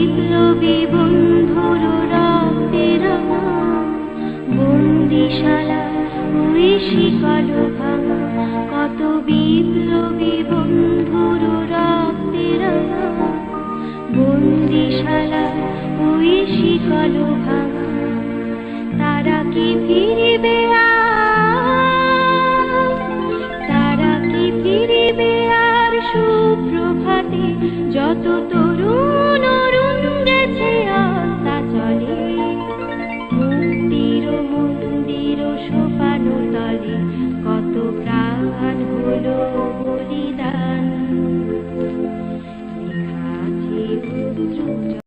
বিপ্লবী বন্ধুর রক্তের বন্দিশালা ওই শিকল ভাঙা, কত বিপ্লবী বন্ধুর রক্তের বন্দিশালা ওই শিকল ভাঙা। তারা কি ফিরিবে আর, তারা কি ফিরিবে আর সুপ্রভাতে, যত তরুণ